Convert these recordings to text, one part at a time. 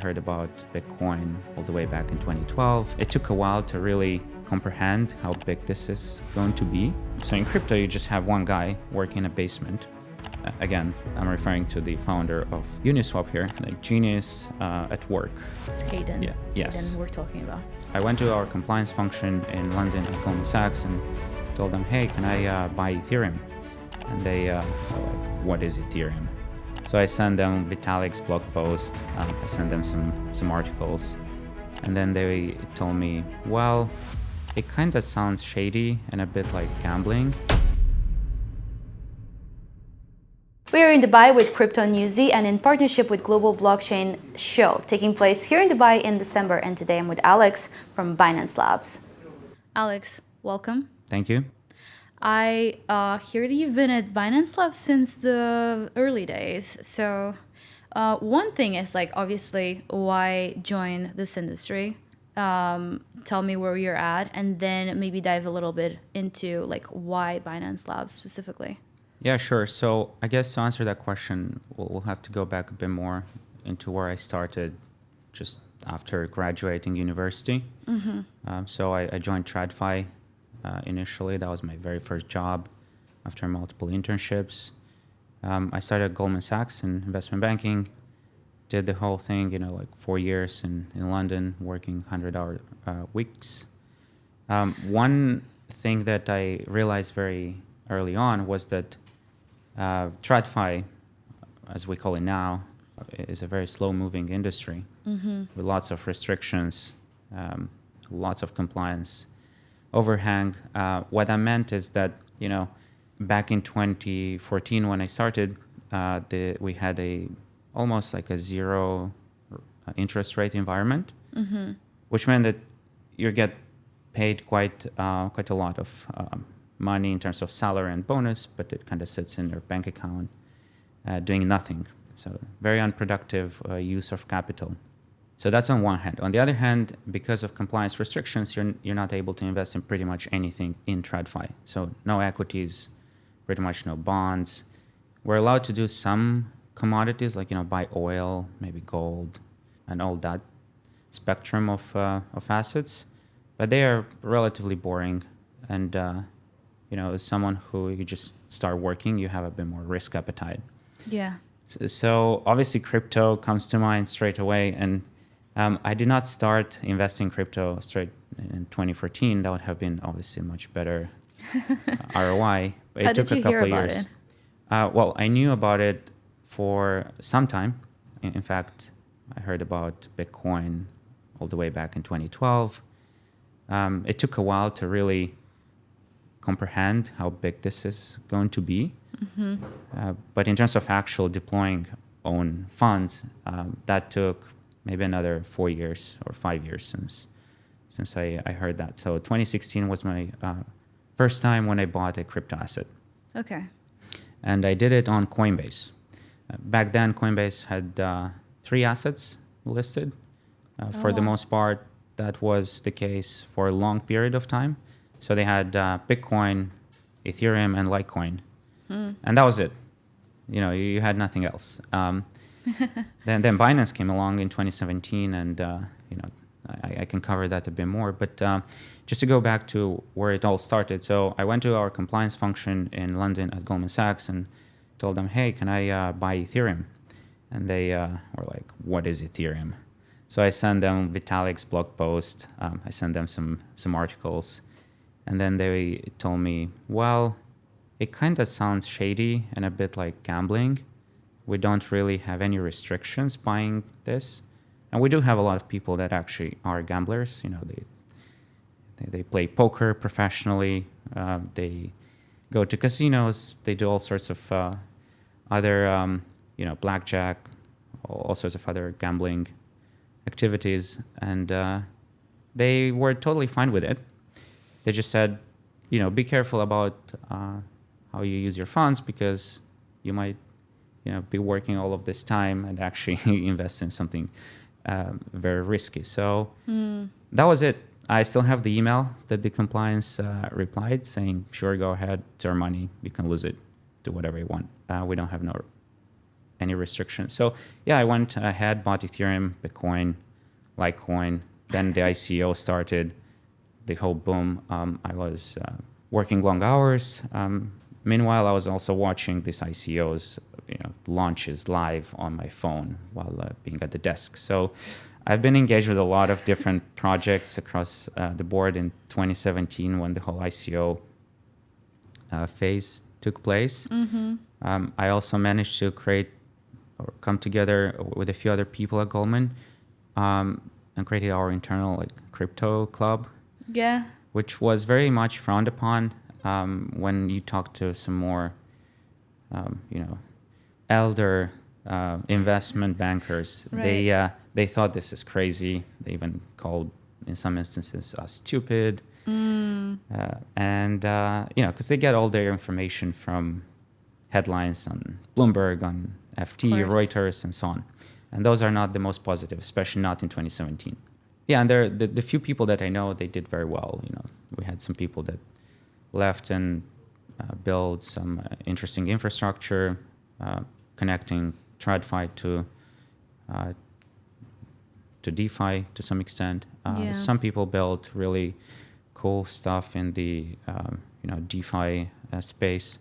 heard about Bitcoin all the way back in 2012. It took a while to really comprehend how big this is going to be. So in crypto, you just have one guy working in a basement. Again, I'm referring to the founder of Uniswap here, like genius at work. It's Hayden. Yeah. Yes. Hayden we're talking about. I went to our compliance function in London at Goldman Sachs and told them, hey, can I buy Ethereum? And they were like, what is Ethereum? So I sent them Vitalik's blog post, I sent them some articles, and then they told me, well, it kind of sounds shady and a bit like gambling. We are in Dubai with Crypto Newsy and in partnership with Global Blockchain Show, taking place here in Dubai in December. And today I'm with Alex from Binance Labs. Alex, welcome. Thank you. I hear that you've been at Binance Labs since the early days. So one thing is like, obviously, why join this industry? Tell me where you're at, and then maybe dive a little bit into like why Binance Labs specifically. Yeah, sure. So I guess to answer that question, we'll have to go back a bit more into where I started just after graduating university. Mm-hmm. So I joined TradFi initially. That was my very first job after multiple internships. I started at Goldman Sachs in investment banking, did the whole thing, like 4 years in London, working 100-hour weeks. One thing that I realized very early on was that TradFi, as we call it now, is a very slow-moving industry with lots of restrictions, lots of compliance overhang. What that meant is that, back in 2014 when I started, we had almost like a zero interest rate environment, which meant that you get paid quite a lot of money in terms of salary and bonus, but it kind of sits in your bank account doing nothing. So very unproductive use of capital. So that's on one hand. On the other hand, because of compliance restrictions, you're not able to invest in pretty much anything in TradFi. So no equities, pretty much no bonds. We're allowed to do some commodities like, buy oil, maybe gold, and all that spectrum of assets, but they are relatively boring. And as someone who you just start working, you have a bit more risk appetite. Yeah. So obviously crypto comes to mind straight away. And I did not start investing crypto straight in 2014. That would have been obviously much better ROI. But How it took did you a couple hear of about years. it? Well, I knew about it for some time. In fact, I heard about Bitcoin all the way back in 2012. It took a while to really comprehend how big this is going to be. But in terms of actual deploying own funds, that took maybe another 4 years or 5 years since I heard that. So 2016 was my first time when I bought a crypto asset. Okay. And I did it on Coinbase. Back then, Coinbase had 3 assets listed. For the most part, that was the case for a long period of time. So they had Bitcoin, Ethereum, and Litecoin. And that was it. You had nothing else. Then Binance came along in 2017, and I can cover that a bit more. But just to go back to where it all started, so I went to our compliance function in London at Goldman Sachs and told them, hey, can I buy Ethereum? And they were like, what is Ethereum? So I sent them Vitalik's blog post. I sent them some articles. And then they told me, well, it kind of sounds shady and a bit like gambling. We don't really have any restrictions buying this. And we do have a lot of people that actually are gamblers. They play poker professionally. They go to casinos. They do all sorts of other, blackjack, all sorts of other gambling activities. And they were totally fine with it. They just said, be careful about how you use your funds, because you might, be working all of this time and actually invest in something very risky. So that was it. I still have the email that the compliance replied saying, sure, go ahead, it's our money, you can lose it, do whatever you want. We don't have any restrictions. So yeah, I went ahead, bought Ethereum, Bitcoin, Litecoin. Then the ICO started, the whole boom. I was working long hours. Meanwhile, I was also watching these ICOs, launches live on my phone while being at the desk. So I've been engaged with a lot of different projects across the board in 2017 when the whole ICO phase took place. I also managed to create or come together with a few other people at Goldman and created our internal crypto club, which was very much frowned upon when you talk to some more, elder investment bankers. Right. They thought this is crazy. They even called, in some instances, us stupid. Because they get all their information from headlines on Bloomberg, on FT, Reuters, and so on. And those are not the most positive, especially not in 2017. Yeah, and the few people that I know, they did very well. We had some people that left and built some interesting infrastructure, connecting TradFi to DeFi to some extent. Some people built really cool stuff in the DeFi space.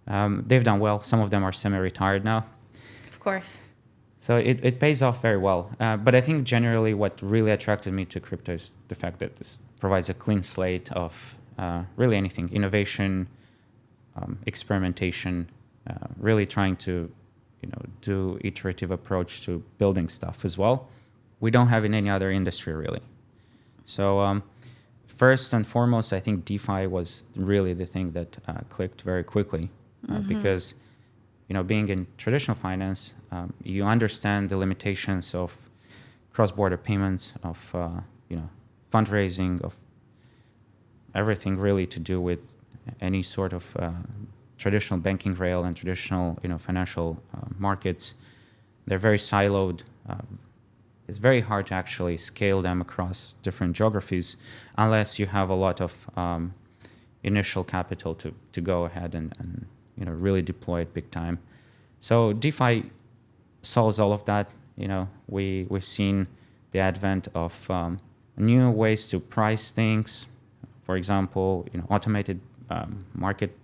They've done well. Some of them are semi-retired now. Of course. So it pays off very well. But I think generally what really attracted me to crypto is the fact that this provides a clean slate of really anything, innovation, experimentation, really trying to do iterative approach to building stuff as well. We don't have in any other industry really. So first and foremost, I think DeFi was really the thing that clicked very quickly because being in traditional finance, you understand the limitations of cross-border payments, of fundraising, of everything really to do with any sort of traditional banking rail and traditional financial markets. They're very siloed. It's very hard to actually scale them across different geographies unless you have a lot of initial capital to go ahead and really deploy it big time. So DeFi solves all of that. We've seen the advent of new ways to price things. For example, automated market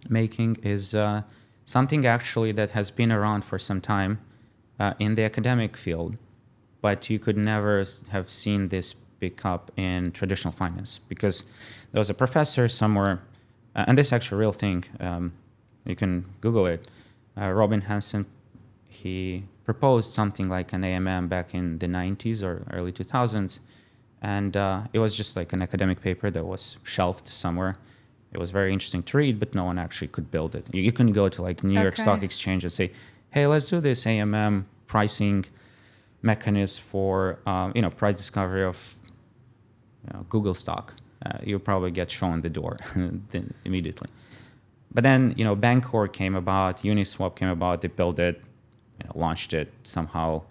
making is something actually that has been around for some time in the academic field, but you could never have seen this pick up in traditional finance because there was a professor somewhere, and this is actually a real thing. You can Google it. Robin Hanson, he proposed something like an AMM back in the 90s or early 2000s. And it was just like an academic paper that was shelved somewhere. It was very interesting to read, but no one actually could build it. You couldn't go to New York Stock Exchange and say, hey, let's do this AMM pricing mechanism for price discovery of Google stock. You'll probably get shown the door immediately. But then, Bancor came about, Uniswap came about, they built it, launched it somehow.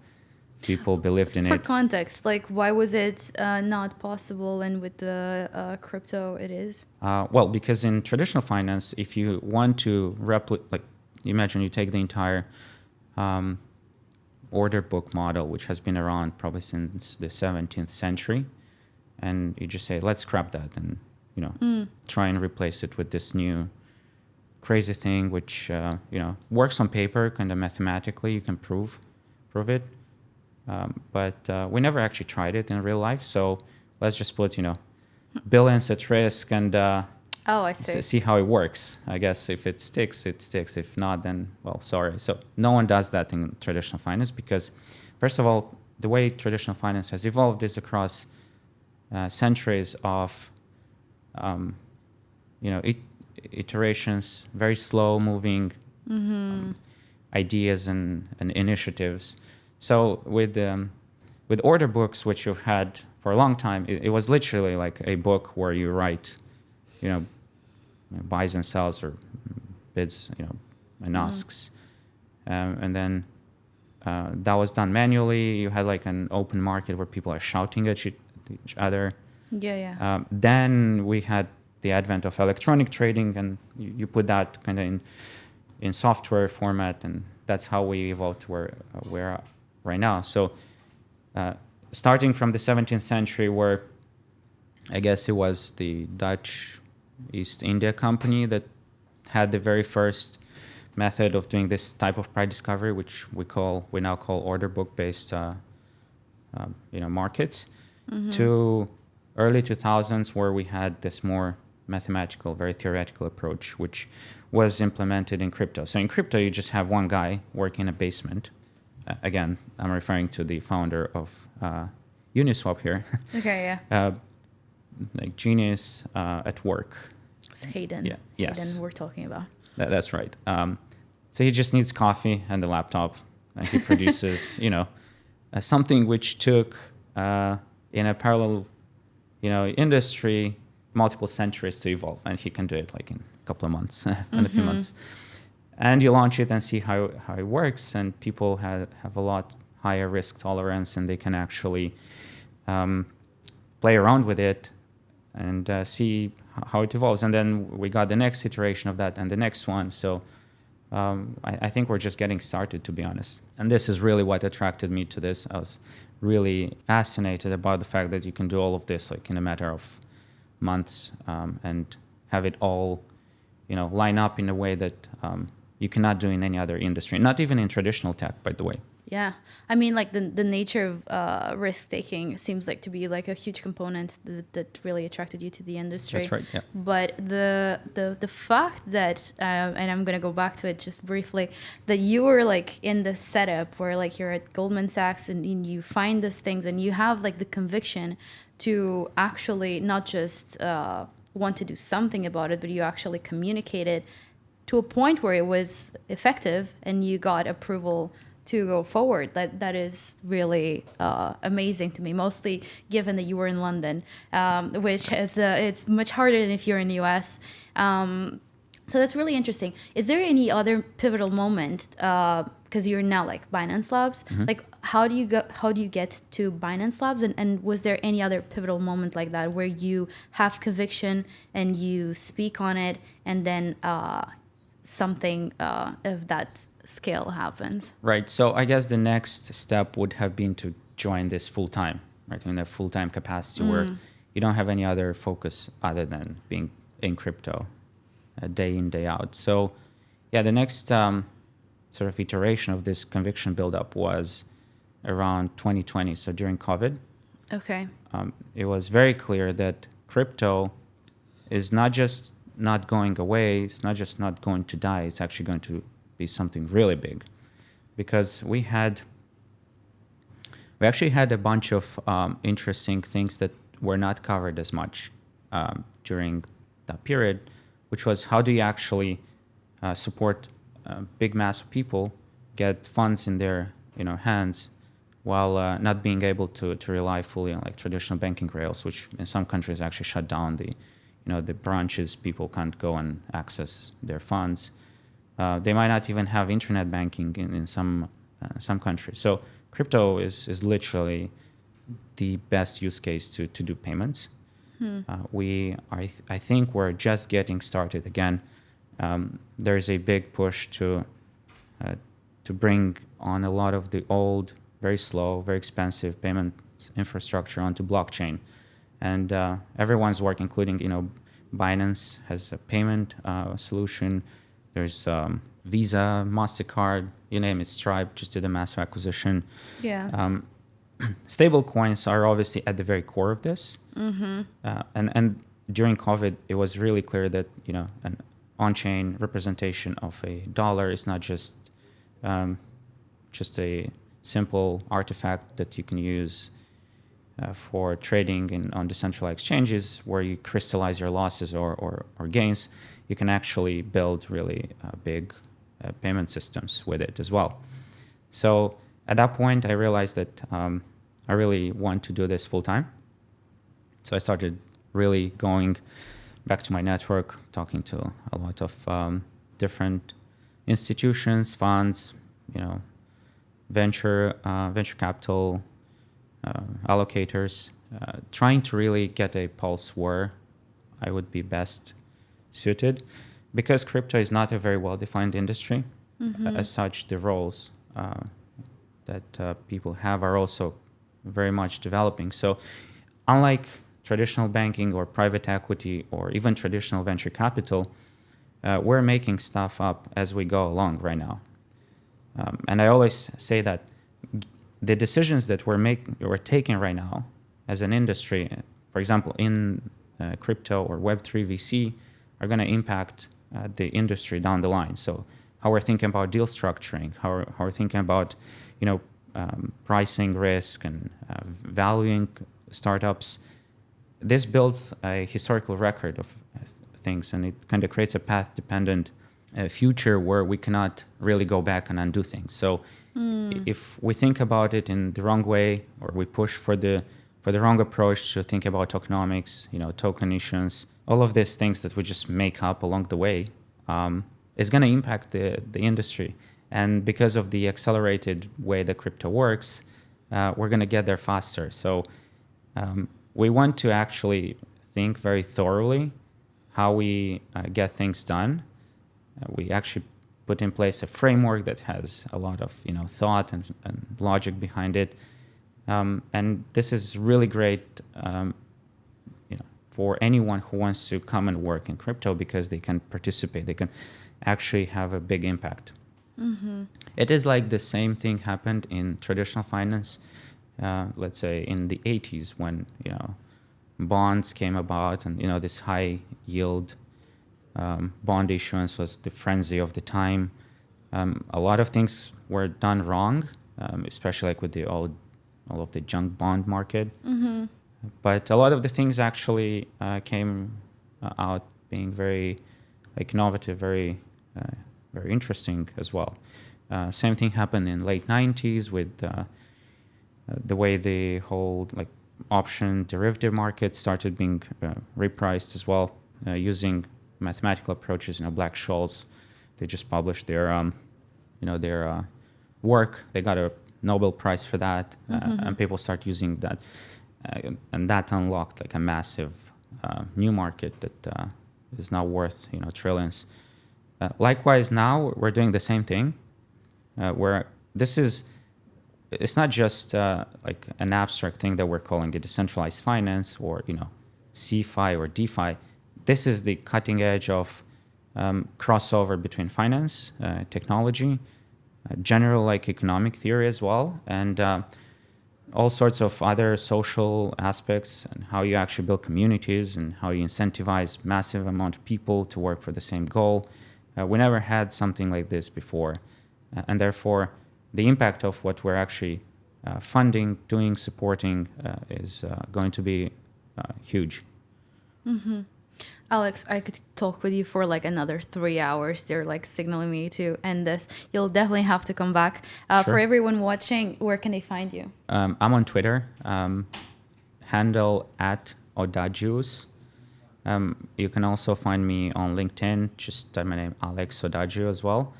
People believed in it. For context, why was it not possible, and with the crypto it is? Well, because in traditional finance, if you want to replicate, imagine you take the entire order book model, which has been around probably since the 17th century, and you just say, let's scrap that and, try and replace it with this new crazy thing, which, works on paper, kind of mathematically, you can prove it. But we never actually tried it in real life. So let's just put, billions at risk and I see. See how it works. I guess if it sticks, it sticks. If not, then, well, sorry. So no one does that in traditional finance because, first of all, the way traditional finance has evolved is across centuries of, iterations, very slow-moving ideas and initiatives. So with order books, which you've had for a long time, it was literally like a book where you write, buys and sells or bids, and asks. And then that was done manually. You had an open market where people are shouting at each other. Then we had the advent of electronic trading, and you put that kind of in software format, and that's how we evolved to where we're at right now. So starting from the 17th century, where I guess it was the Dutch East India Company that had the very first method of doing this type of price discovery, which we now call order book based markets, to early 2000s, where we had this more mathematical, very theoretical approach, which was implemented in crypto. So in crypto, you just have one guy working in a basement. Again, I'm referring to the founder of Uniswap here. Okay, yeah. Like genius at work. It's Hayden. Yeah. Yes. Hayden we're talking about. That's right. So he just needs coffee and a laptop, and he produces, something which took in a parallel, industry multiple centuries to evolve, and he can do it like in a couple of months, in a few months. And you launch it and see how it works, and people have a lot higher risk tolerance, and they can actually play around with it and see how it evolves. And then we got the next iteration of that and the next one. So I think we're just getting started, to be honest. And this is really what attracted me to this. I was really fascinated about the fact that you can do all of this like in a matter of months and have it all, line up in a way that you cannot do in any other industry, not even in traditional tech, by the way. Yeah. I mean, like the nature of risk taking seems like to be like a huge component that really attracted you to the industry. That's right. Yeah. But the fact that, and I'm going to go back to it just briefly, that you were like in the setup where like you're at Goldman Sachs and you find these things and you have like the conviction to actually not just want to do something about it, but you actually communicate it to a point where it was effective and you got approval to go forward. That is really amazing to me, mostly given that you were in London, which is it's much harder than if you're in the US. So that's really interesting. Is there any other pivotal moment, because you're now like Binance Labs, like how do you get to Binance Labs, and was there any other pivotal moment like that where you have conviction and you speak on it and then something of that scale happens? Right. So I guess the next step would have been to join this full time, right? In a full time capacity where you don't have any other focus other than being in crypto day in, day out. So yeah, the next sort of iteration of this conviction buildup was around 2020. So during COVID, Okay. it was very clear that crypto is not just not going away. It's not just not going to die. It's actually going to be something really big, because we actually had a bunch of interesting things that were not covered as much during that period, which was how do you actually support a big mass of people get funds in their hands while not being able to rely fully on like traditional banking rails, which in some countries actually shut down the branches. People can't go and access their funds. They might not even have internet banking in some countries. So crypto is literally the best use case to do payments. I think we're just getting started. Again, there's a big push to bring on a lot of the old, very slow, very expensive payment infrastructure onto blockchain, and everyone's working, including Binance has a payment solution. There's Visa, MasterCard, you name it. Stripe just did a massive acquisition. Yeah. Stable coins are obviously at the very core of this. And during COVID, it was really clear that an on-chain representation of a dollar is not just a simple artifact that you can use for trading on decentralized exchanges where you crystallize your losses or gains. You can actually build really big payment systems with it as well. So at that point, I realized that I really want to do this full time. So I started really going back to my network, talking to a lot of different institutions, funds, venture capital allocators, trying to really get a pulse where I would be best suited. because crypto is not a very well-defined industry, as such, the roles that people have are also very much developing. So unlike traditional banking or private equity or even traditional venture capital, we're making stuff up as we go along right now. And I always say that the decisions that we're taking right now as an industry, for example, in crypto or Web3 VC, are going to impact the industry down the line. So how we're thinking about deal structuring, how we're thinking about, pricing risk and valuing startups. This builds a historical record of things, and it kind of creates a path-dependent future where we cannot really go back and undo things. So if we think about it in the wrong way, or we push for the wrong approach to think about tokenomics, token issuance, all of these things that we just make up along the way, is going to impact the industry. And because of the accelerated way that crypto works, we're going to get there faster. So we want to actually think very thoroughly how we get things done. We actually put in place a framework that has a lot of thought and logic behind it. And this is really great for anyone who wants to come and work in crypto, because they can participate. They can actually have a big impact. Mm-hmm. It is like the same thing happened in traditional finance, let's say in the 80s, when bonds came about, and this high yield bond issuance was the frenzy of the time. A lot of things were done wrong, especially like with all of the junk bond market. Mm-hmm. But a lot of the things actually came out being very innovative, very interesting as well. Same thing happened in late 90s with the way the whole option derivative market started being repriced as well, using mathematical approaches. Black-Scholes, they just published their work. They got a Nobel Prize for that, and people start using that, and that unlocked a massive new market that is now worth trillions. Likewise, now we're doing the same thing, where it's not just an abstract thing that we're calling it decentralized finance or CeFi or DeFi. This is the cutting edge of crossover between finance, technology, general economic theory as well, and all sorts of other social aspects, and how you actually build communities and how you incentivize massive amount of people to work for the same goal. We never had something like this before, and therefore the impact of what we're actually funding, doing, supporting is going to be huge. Mm-hmm. Alex, I could talk with you for another 3 hours. They're signaling me to end this. You'll definitely have to come back. Sure. For everyone watching, where can they find you? I'm on Twitter, handle @Odagiu. You can also find me on LinkedIn, just my name, Alex Odagiu as well.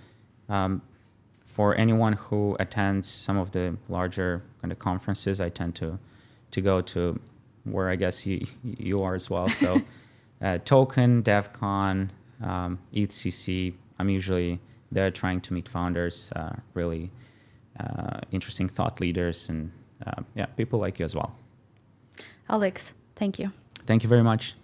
For anyone who attends some of the larger kind of conferences, I tend to go to where I guess you are as well. So Token, DevCon, ETHCC, I'm usually there trying to meet founders, really interesting thought leaders, and people like you as well. Alex, thank you. Thank you very much.